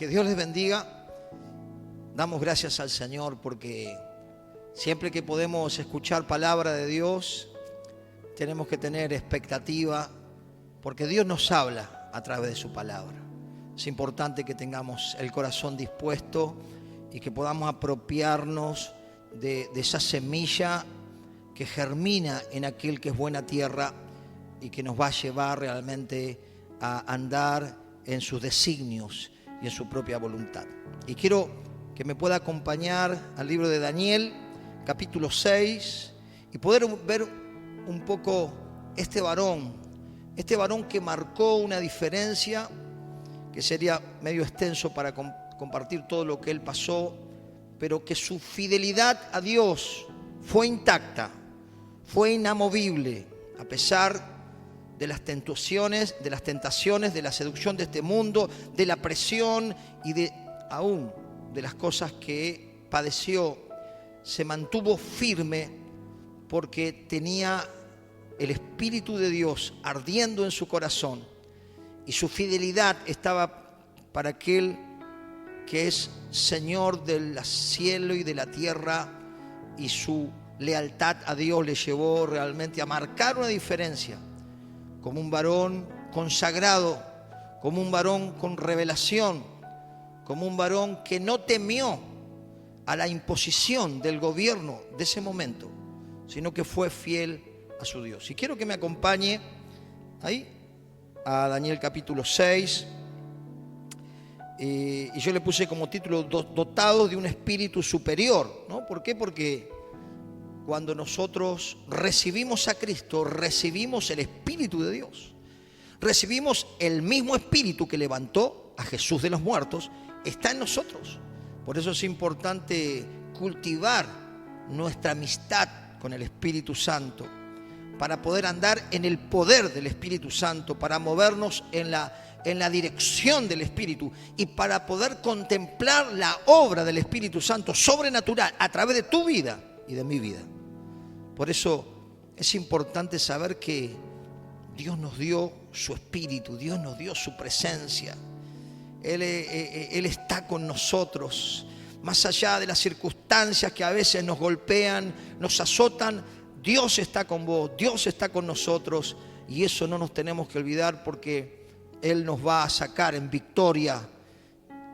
Que Dios les bendiga. Damos gracias al Señor porque siempre que podemos escuchar palabra de Dios, tenemos que tener expectativa porque Dios nos habla a través de su palabra. Es importante que tengamos el corazón dispuesto y que podamos apropiarnos de esa semilla que germina en aquel que es buena tierra y que nos va a llevar realmente a andar en sus designios y en su propia voluntad. Y quiero que me pueda acompañar al libro de Daniel, capítulo 6, y poder ver un poco este varón que marcó una diferencia, que sería medio extenso para compartir todo lo que él pasó, pero que su fidelidad a Dios fue intacta, fue inamovible, a pesar de las tentaciones, de la seducción de este mundo, de la presión y aún de las cosas que padeció. Se mantuvo firme porque tenía el Espíritu de Dios ardiendo en su corazón y su fidelidad estaba para aquel que es Señor del cielo y de la tierra, y su lealtad a Dios le llevó realmente a marcar una diferencia como un varón consagrado, como un varón con revelación, como un varón que no temió a la imposición del gobierno de ese momento, sino que fue fiel a su Dios. Y quiero que me acompañe ahí a Daniel capítulo 6, y yo le puse como título dotado de un espíritu superior, ¿no? ¿Por qué? Porque cuando nosotros recibimos a Cristo, recibimos el Espíritu de Dios. Recibimos el mismo Espíritu que levantó a Jesús de los muertos, está en nosotros. Por eso es importante cultivar nuestra amistad con el Espíritu Santo, para poder andar en el poder del Espíritu Santo, para movernos en la dirección del Espíritu y para poder contemplar la obra del Espíritu Santo sobrenatural a través de tu vida y de mi vida. Por eso es importante saber que Dios nos dio su Espíritu, Dios nos dio su presencia. Él está con nosotros, más allá de las circunstancias que a veces nos golpean, nos azotan. Dios está con vos, Dios está con nosotros, y eso no nos tenemos que olvidar, porque Él nos va a sacar en victoria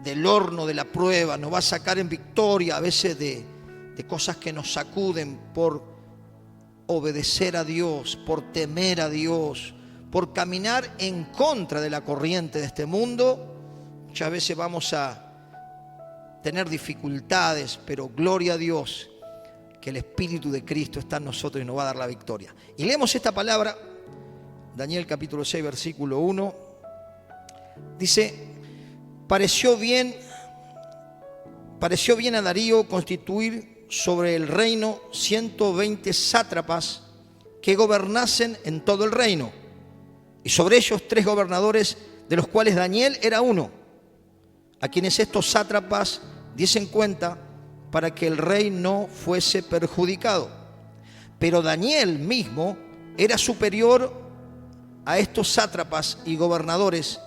del horno de la prueba, nos va a sacar en victoria a veces de cosas que nos sacuden por obedecer a Dios, por temer a Dios, por caminar en contra de la corriente de este mundo. Muchas veces vamos a tener dificultades, pero gloria a Dios que el Espíritu de Cristo está en nosotros y nos va a dar la victoria. Y leemos esta palabra, Daniel capítulo 6, versículo 1. Dice: pareció bien a Darío constituir sobre el reino 120 sátrapas que gobernasen en todo el reino, y sobre ellos 3 gobernadores, de los cuales Daniel era uno, a quienes estos sátrapas diesen cuenta para que el rey no fuese perjudicado. Pero Daniel mismo era superior a estos sátrapas y gobernadores,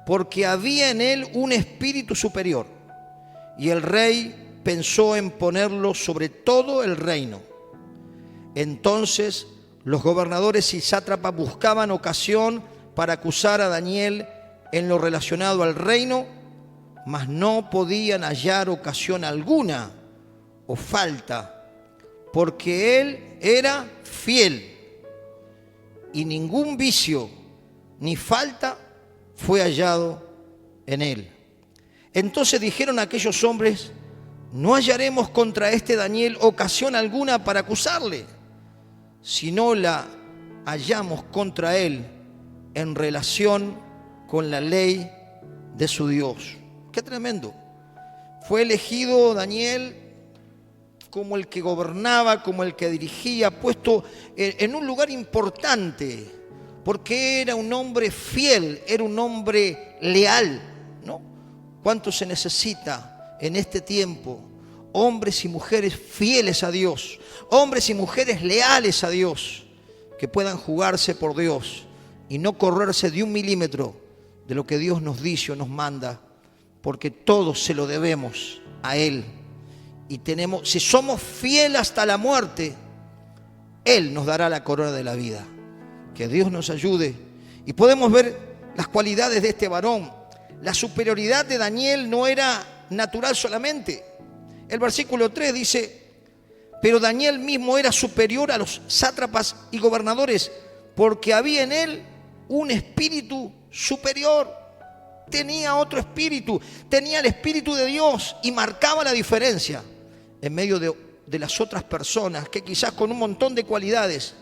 porque había en él un espíritu superior, y el rey pensó en ponerlo sobre todo el reino. Entonces los gobernadores y sátrapas buscaban ocasión para acusar a Daniel en lo relacionado al reino, mas no podían hallar ocasión alguna o falta, porque él era fiel, y ningún vicio ni falta fue hallado en él. Entonces dijeron aquellos hombres: no hallaremos contra este Daniel ocasión alguna para acusarle, si no la hallamos contra él en relación con la ley de su Dios. Qué tremendo. Fue elegido Daniel como el que gobernaba, como el que dirigía, puesto en un lugar importante, porque era un hombre fiel, era un hombre leal, ¿no? ¿Cuánto se necesita en este tiempo? Hombres y mujeres fieles a Dios, hombres y mujeres leales a Dios, que puedan jugarse por Dios y no correrse de un milímetro de lo que Dios nos dice o nos manda, porque todo se lo debemos a Él. Y si somos fieles hasta la muerte, Él nos dará la corona de la vida. Que Dios nos ayude. Y podemos ver las cualidades de este varón. La superioridad de Daniel no era natural solamente. El versículo 3 dice: pero Daniel mismo era superior a los sátrapas y gobernadores, porque había en él un espíritu superior. Tenía otro espíritu, tenía el espíritu de Dios, y marcaba la diferencia en medio de las otras personas que quizás con un montón de cualidades,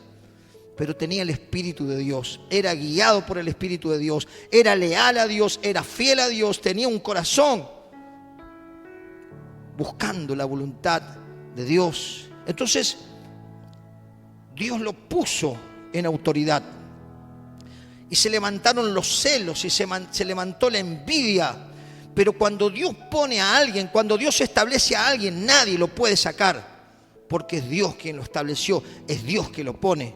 pero tenía el espíritu de Dios, era guiado por el espíritu de Dios, era leal a Dios, era fiel a Dios, tenía un corazón buscando la voluntad de Dios. Entonces Dios lo puso en autoridad, y se levantaron los celos y se levantó la envidia. Pero cuando Dios pone a alguien, cuando Dios establece a alguien, nadie lo puede sacar, porque es Dios quien lo estableció, es Dios que lo pone.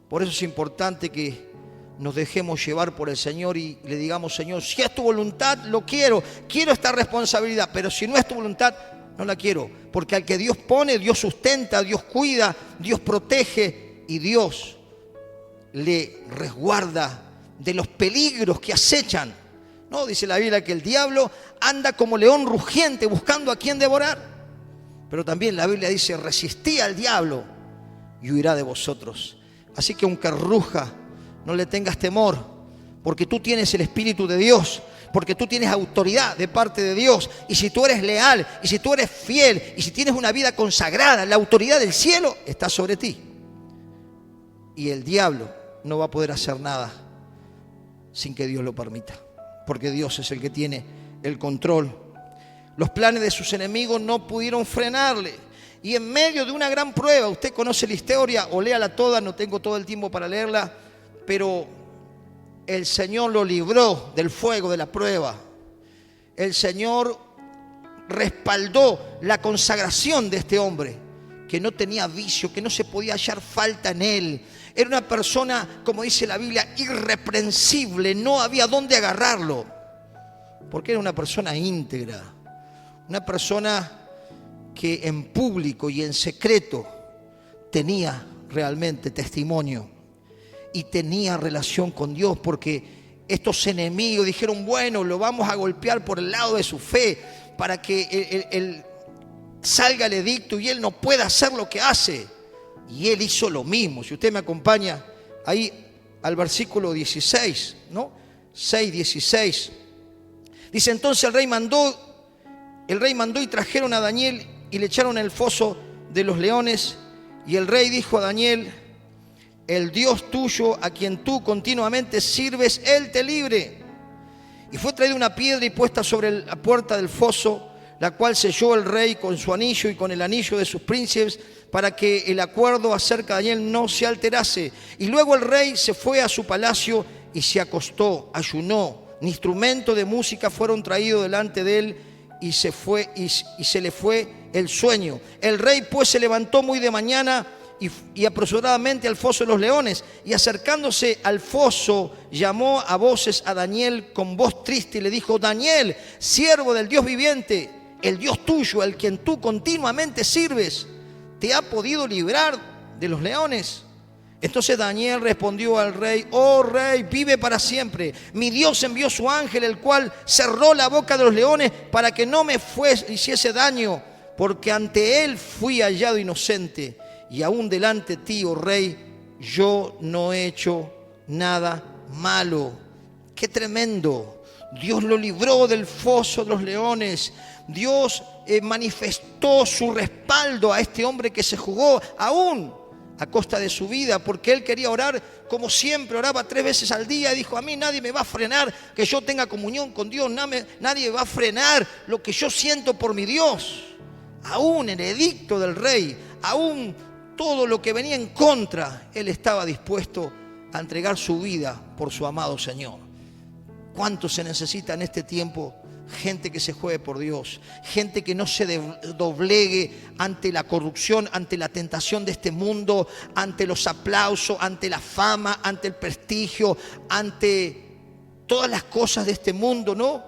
Por eso es importante que nos dejemos llevar por el Señor y le digamos: Señor, si es tu voluntad, lo quiero esta responsabilidad, pero si no es tu voluntad, no la quiero. Porque al que Dios pone, Dios sustenta, Dios cuida, Dios protege, y Dios le resguarda de los peligros que acechan. No, dice la Biblia que el diablo anda como león rugiente buscando a quien devorar. Pero también la Biblia dice: resistí al diablo y huirá de vosotros. Así que aunque ruja, no le tengas temor, porque tú tienes el Espíritu de Dios, porque tú tienes autoridad de parte de Dios. Y si tú eres leal, y si tú eres fiel, y si tienes una vida consagrada, la autoridad del cielo está sobre ti. Y el diablo no va a poder hacer nada sin que Dios lo permita, porque Dios es el que tiene el control. Los planes de sus enemigos no pudieron frenarle. Y en medio de una gran prueba, usted conoce la historia o léala toda, no tengo todo el tiempo para leerla, pero el Señor lo libró del fuego de la prueba. El Señor respaldó la consagración de este hombre, que no tenía vicio, que no se podía hallar falta en él. Era una persona, como dice la Biblia, irreprensible, no había dónde agarrarlo, porque era una persona íntegra, una persona que en público y en secreto tenía realmente testimonio y tenía relación con Dios, porque estos enemigos dijeron: bueno, lo vamos a golpear por el lado de su fe para que él salga el edicto y él no pueda hacer lo que hace. Y él hizo lo mismo. Si usted me acompaña ahí al versículo 16, ¿no? 6:16. Dice: entonces el rey mandó y trajeron a Daniel y le echaron en el foso de los leones. Y el rey dijo a Daniel: el Dios tuyo, a quien tú continuamente sirves, Él te libre. Y fue traída una piedra y puesta sobre la puerta del foso, la cual selló el rey con su anillo y con el anillo de sus príncipes, para que el acuerdo acerca de Daniel no se alterase. Y luego el rey se fue a su palacio y se acostó, ayunó. Ni instrumento de música fueron traídos delante de él, y se le fue el sueño. El rey pues se levantó muy de mañana y apresuradamente al foso de los leones, y acercándose al foso llamó a voces a Daniel con voz triste y le dijo: Daniel, siervo del Dios viviente, el Dios tuyo, al quien tú continuamente sirves, ¿te ha podido librar de los leones? Entonces Daniel respondió al rey: oh rey, vive para siempre. Mi Dios envió su ángel, el cual cerró la boca de los leones para que no me hiciese daño, porque ante él fui hallado inocente. Y aún delante de ti, oh rey, yo no he hecho nada malo. ¡Qué tremendo! Dios lo libró del foso de los leones. Dios manifestó su respaldo a este hombre que se jugó aún a costa de su vida, porque él quería orar como siempre, oraba 3 veces al día, y dijo: a mí nadie me va a frenar que yo tenga comunión con Dios, nadie va a frenar lo que yo siento por mi Dios. Aún el edicto del rey, aún todo lo que venía en contra, él estaba dispuesto a entregar su vida por su amado Señor. ¿Cuánto se necesita en este tiempo? Gente que se juegue por Dios, gente que no se doblegue ante la corrupción, ante la tentación de este mundo, ante los aplausos, ante la fama, ante el prestigio, ante todas las cosas de este mundo, ¿no?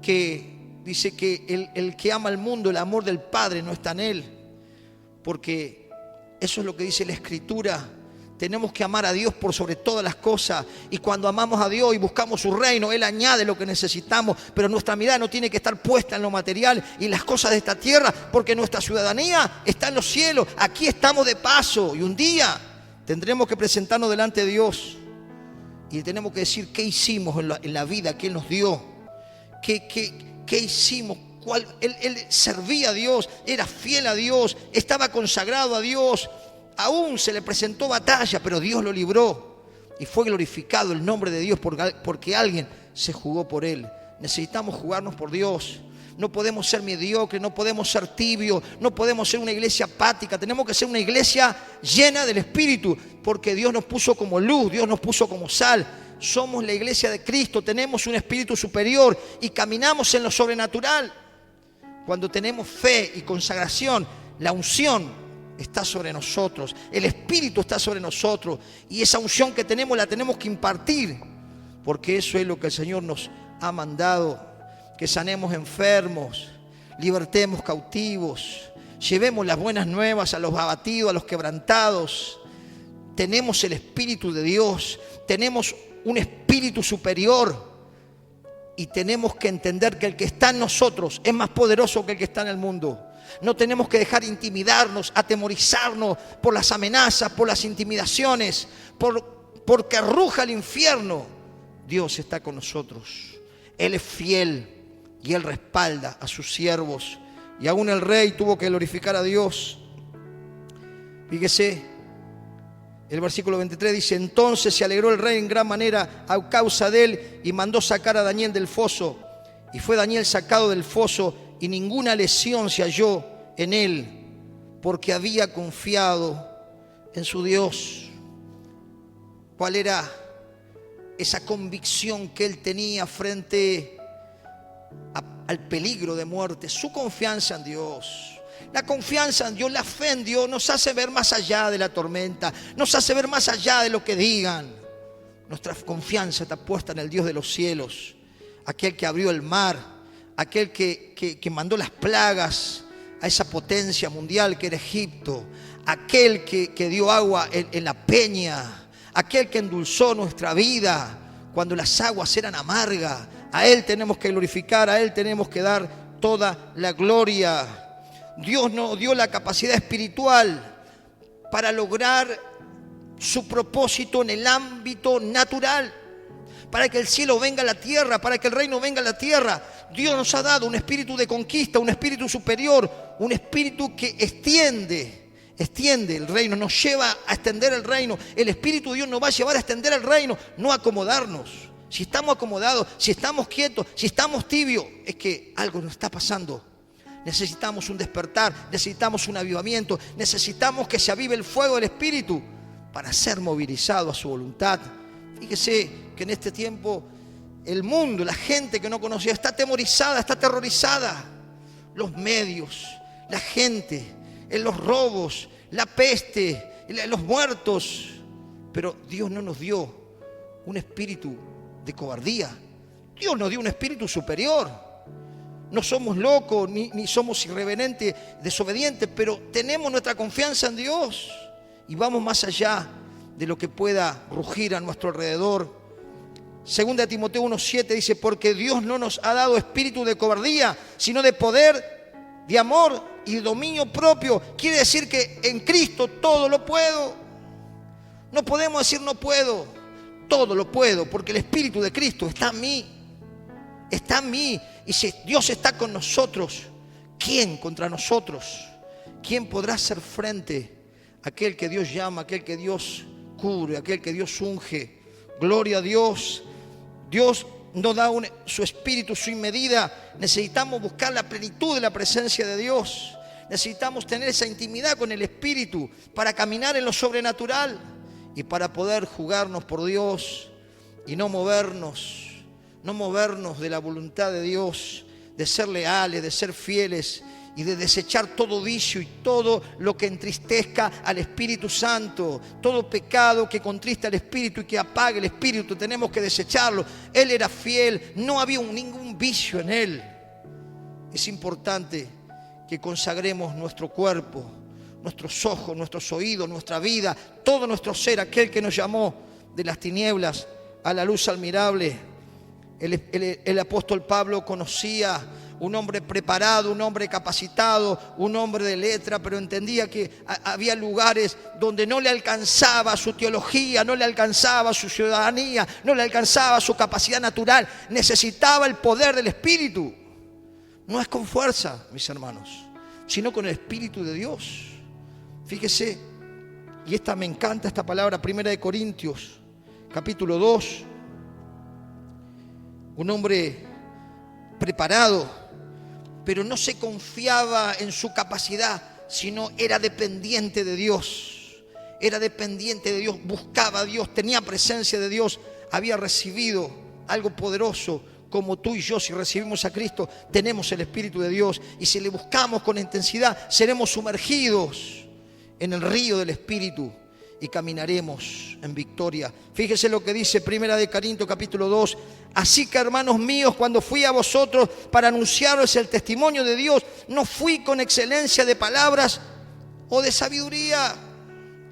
Que dice que el que ama al mundo, el amor del Padre no está en él. Porque eso es lo que dice la Escritura. Tenemos que amar a Dios por sobre todas las cosas. Y cuando amamos a Dios y buscamos su reino, Él añade lo que necesitamos. Pero nuestra mirada no tiene que estar puesta en lo material y en las cosas de esta tierra, porque nuestra ciudadanía está en los cielos. Aquí estamos de paso y un día tendremos que presentarnos delante de Dios. Y tenemos que decir qué hicimos en la vida que Él nos dio. ¿Qué hicimos? Él servía a Dios, era fiel a Dios, estaba consagrado a Dios. Aún se le presentó batalla, pero Dios lo libró. Y fue glorificado el nombre de Dios porque alguien se jugó por Él. Necesitamos jugarnos por Dios. No podemos ser mediocres, no podemos ser tibios, no podemos ser una iglesia apática. Tenemos que ser una iglesia llena del Espíritu, porque Dios nos puso como luz, Dios nos puso como sal. Somos la iglesia de Cristo, tenemos un espíritu superior y caminamos en lo sobrenatural. Cuando tenemos fe y consagración, la unción está sobre nosotros, el Espíritu está sobre nosotros, y esa unción que tenemos la tenemos que impartir, porque eso es lo que el Señor nos ha mandado: que sanemos enfermos, libertemos cautivos, llevemos las buenas nuevas a los abatidos, a los quebrantados. Tenemos el Espíritu de Dios, tenemos un espíritu superior, y tenemos que entender que el que está en nosotros es más poderoso que el que está en el mundo. No tenemos que dejar intimidarnos, atemorizarnos por las amenazas, por las intimidaciones, porque ruja el infierno. Dios está con nosotros. Él es fiel y Él respalda a sus siervos. Y aún el rey tuvo que glorificar a Dios. Fíjese, el versículo 23 dice: entonces se alegró el rey en gran manera a causa de él, y mandó sacar a Daniel del foso. Y fue Daniel sacado del foso, y ninguna lesión se halló en él, porque había confiado en su Dios. ¿Cuál era esa convicción que él tenía frente al peligro de muerte? Su confianza en Dios. La confianza en Dios, la fe en Dios nos hace ver más allá de la tormenta, nos hace ver más allá de lo que digan. Nuestra confianza está puesta en el Dios de los cielos, aquel que abrió el mar, aquel que mandó las plagas a esa potencia mundial que era Egipto, aquel que dio agua en la peña, aquel que endulzó nuestra vida cuando las aguas eran amargas. A Él tenemos que glorificar, a Él tenemos que dar toda la gloria. Dios nos dio la capacidad espiritual para lograr su propósito en el ámbito natural, para que el cielo venga a la tierra, para que el reino venga a la tierra. Dios nos ha dado un espíritu de conquista, un espíritu superior, un espíritu que extiende el reino, nos lleva a extender el reino. El Espíritu de Dios nos va a llevar a extender el reino, no a acomodarnos. Si estamos acomodados, si estamos quietos, si estamos tibios, es que algo nos está pasando. Necesitamos un despertar, necesitamos un avivamiento, necesitamos que se avive el fuego del Espíritu para ser movilizado a su voluntad. Fíjese que en este tiempo el mundo, la gente que no conocía, está atemorizada, está aterrorizada. Los medios, la gente, los robos, la peste, los muertos. Pero Dios no nos dio un espíritu de cobardía. Dios nos dio un espíritu superior. No somos locos ni somos irreverentes, desobedientes, pero tenemos nuestra confianza en Dios y vamos más allá de lo que pueda rugir a nuestro alrededor. Segunda de Timoteo 1:7 dice: porque Dios no nos ha dado espíritu de cobardía, sino de poder, de amor y de dominio propio. Quiere decir que en Cristo todo lo puedo. No podemos decir no puedo, todo lo puedo, porque el Espíritu de Cristo está en mí. Está en mí. Y si Dios está con nosotros, ¿quién contra nosotros? ¿Quién podrá hacer frente a aquel que Dios llama, aquel que Dios cubre, aquel que Dios unge? Gloria a Dios. Dios nos da su espíritu sin medida. Necesitamos buscar la plenitud de la presencia de Dios. Necesitamos tener esa intimidad con el Espíritu para caminar en lo sobrenatural y para poder jugarnos por Dios y no movernos de la voluntad de Dios, de ser leales, de ser fieles y de desechar todo vicio y todo lo que entristezca al Espíritu Santo. Todo pecado que contrista al Espíritu y que apague el Espíritu, tenemos que desecharlo. Él era fiel, no había ningún vicio en Él. es importante que consagremos nuestro cuerpo, nuestros ojos, nuestros oídos, nuestra vida, todo nuestro ser, aquel que nos llamó de las tinieblas a la luz admirable. El apóstol Pablo conocía un hombre preparado, un hombre capacitado, un hombre de letra, pero entendía que había lugares donde no le alcanzaba su teología, no le alcanzaba su ciudadanía, no le alcanzaba su capacidad natural. Necesitaba el poder del Espíritu. No es con fuerza, mis hermanos, sino con el Espíritu de Dios. Fíjese, y me encanta esta palabra, 1 Corintios, capítulo 2. Un hombre preparado, pero no se confiaba en su capacidad, sino era dependiente de Dios. Era dependiente de Dios, buscaba a Dios, tenía presencia de Dios, había recibido algo poderoso. Como tú y yo, si recibimos a Cristo, tenemos el Espíritu de Dios, y si le buscamos con intensidad, seremos sumergidos en el río del Espíritu y caminaremos en victoria. Fíjese lo que dice 1 Corintios capítulo 2. Así que, hermanos míos, cuando fui a vosotros para anunciaros el testimonio de Dios, no fui con excelencia de palabras o de sabiduría.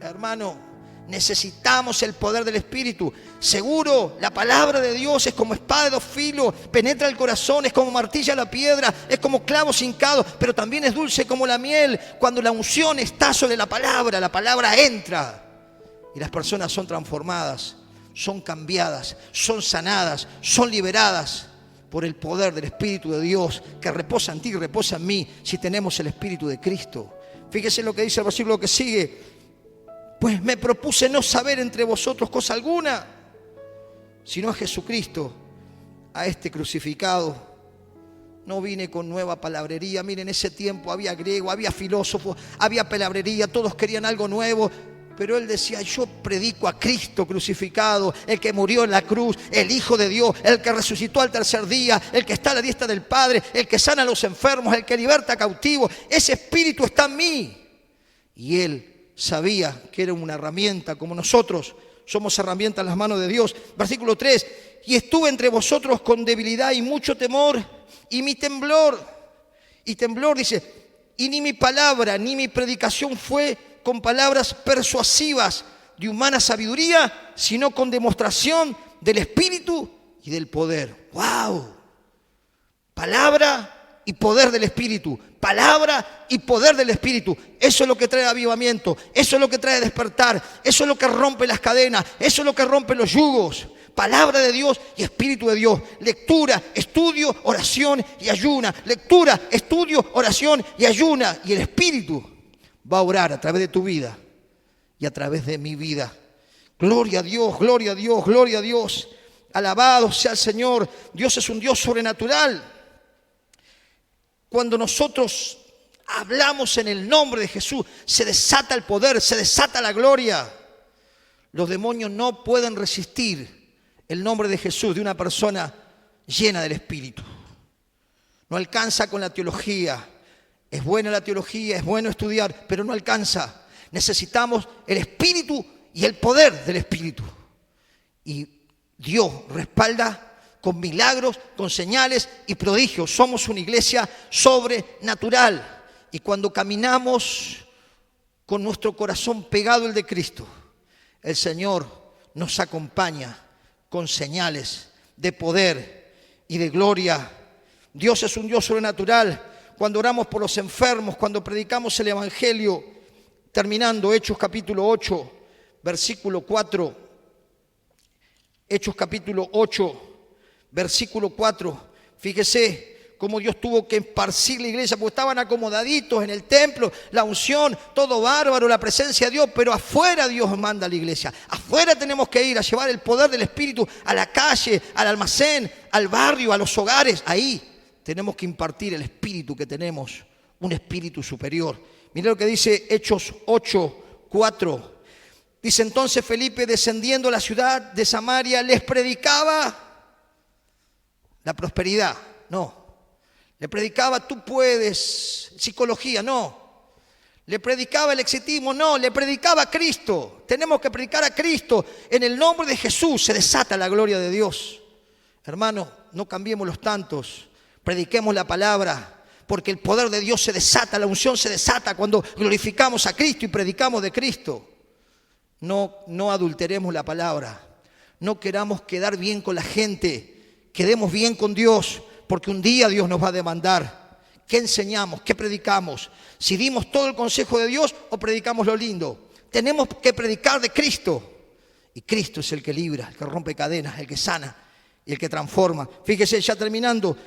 Hermano, necesitamos el poder del Espíritu. Seguro, la palabra de Dios es como espada de dos filos, penetra el corazón, es como martilla la piedra, es como clavo hincado, pero también es dulce como la miel. Cuando la unción está sobre la palabra entra y las personas son transformadas, son cambiadas, son sanadas, son liberadas por el poder del Espíritu de Dios que reposa en ti y reposa en mí si tenemos el Espíritu de Cristo. Fíjese lo que dice el versículo que sigue. Pues me propuse no saber entre vosotros cosa alguna, sino a Jesucristo, a este crucificado. No vine con nueva palabrería. Miren, en ese tiempo había griego, había filósofos, había palabrería, todos querían algo nuevo. Pero él decía, yo predico a Cristo crucificado, el que murió en la cruz, el Hijo de Dios, el que resucitó al tercer día, el que está a la diestra del Padre, el que sana a los enfermos, el que liberta a cautivos. Ese Espíritu está en mí. Y él sabía que era una herramienta, como nosotros somos herramientas en las manos de Dios. Versículo 3, y estuve entre vosotros con debilidad y mucho temor, y mi temblor, dice, y ni mi palabra, ni mi predicación fue con palabras persuasivas de humana sabiduría, sino con demostración del Espíritu y del poder. ¡Wow! Palabra y poder del Espíritu. Palabra y poder del Espíritu. Eso es lo que trae avivamiento. Eso es lo que trae despertar. Eso es lo que rompe las cadenas. Eso es lo que rompe los yugos. Palabra de Dios y Espíritu de Dios. Lectura, estudio, oración y ayuna. Lectura, estudio, oración y ayuna. Y el Espíritu va a orar a través de tu vida y a través de mi vida. Gloria a Dios, gloria a Dios, gloria a Dios. Alabado sea el Señor. Dios es un Dios sobrenatural. Cuando nosotros hablamos en el nombre de Jesús, se desata el poder, se desata la gloria. Los demonios no pueden resistir el nombre de Jesús de una persona llena del Espíritu. No alcanza con la teología. Es buena la teología, es bueno estudiar, pero no alcanza. Necesitamos el Espíritu y el poder del Espíritu. Y Dios respalda con milagros, con señales y prodigios. Somos una iglesia sobrenatural. Y cuando caminamos con nuestro corazón pegado al de Cristo, el Señor nos acompaña con señales de poder y de gloria. Dios es un Dios sobrenatural. Cuando oramos por los enfermos, cuando predicamos el Evangelio, terminando Hechos capítulo 8, versículo 4. Hechos capítulo 8, versículo 4. Fíjese cómo Dios tuvo que esparcir la iglesia, porque estaban acomodaditos en el templo, la unción, todo bárbaro, la presencia de Dios, pero afuera Dios manda a la iglesia. Afuera tenemos que ir a llevar el poder del Espíritu a la calle, al almacén, al barrio, a los hogares. Ahí tenemos que impartir el Espíritu que tenemos, un Espíritu superior. Mira lo que dice Hechos 8, 4. Dice, entonces Felipe, descendiendo a la ciudad de Samaria, les predicaba la prosperidad. No. Le predicaba, tú puedes, psicología. No. Le predicaba el exitismo. No. Le predicaba a Cristo. Tenemos que predicar a Cristo. En el nombre de Jesús se desata la gloria de Dios. Hermano, no cambiemos los tantos. Prediquemos la palabra. porque el poder de Dios se desata, la unción se desata cuando glorificamos a Cristo y predicamos de Cristo. No adulteremos la palabra, no queramos quedar bien con la gente, quedemos bien con Dios, porque un día Dios nos va a demandar. ¿Qué enseñamos? ¿Qué predicamos? Si dimos todo el consejo de Dios o predicamos lo lindo. Tenemos que predicar de Cristo. Y Cristo es el que libra, el que rompe cadenas, el que sana y el que transforma. Fíjese, ya terminando,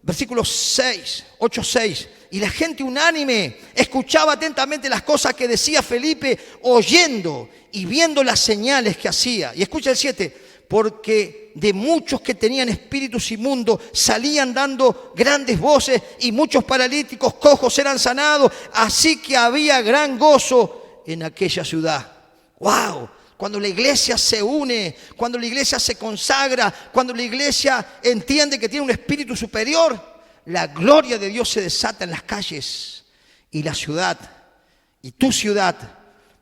versículo 8, 6. Y la gente unánime escuchaba atentamente las cosas que decía Felipe, oyendo y viendo las señales que hacía. Y escucha el 7. Porque de muchos que tenían espíritus inmundos salían dando grandes voces y muchos paralíticos, cojos eran sanados. Así que había gran gozo en aquella ciudad. ¡Wow! Cuando la iglesia se une, cuando la iglesia se consagra, cuando la iglesia entiende que tiene un espíritu superior, la gloria de Dios se desata en las calles y la ciudad, y tu ciudad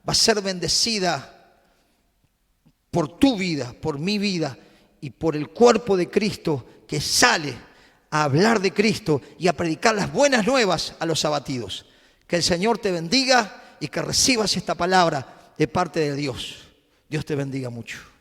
va a ser bendecida por tu vida, por mi vida y por el cuerpo de Cristo que sale a hablar de Cristo y a predicar las buenas nuevas a los abatidos. Que el Señor te bendiga y que recibas esta palabra de parte de Dios. Dios te bendiga mucho.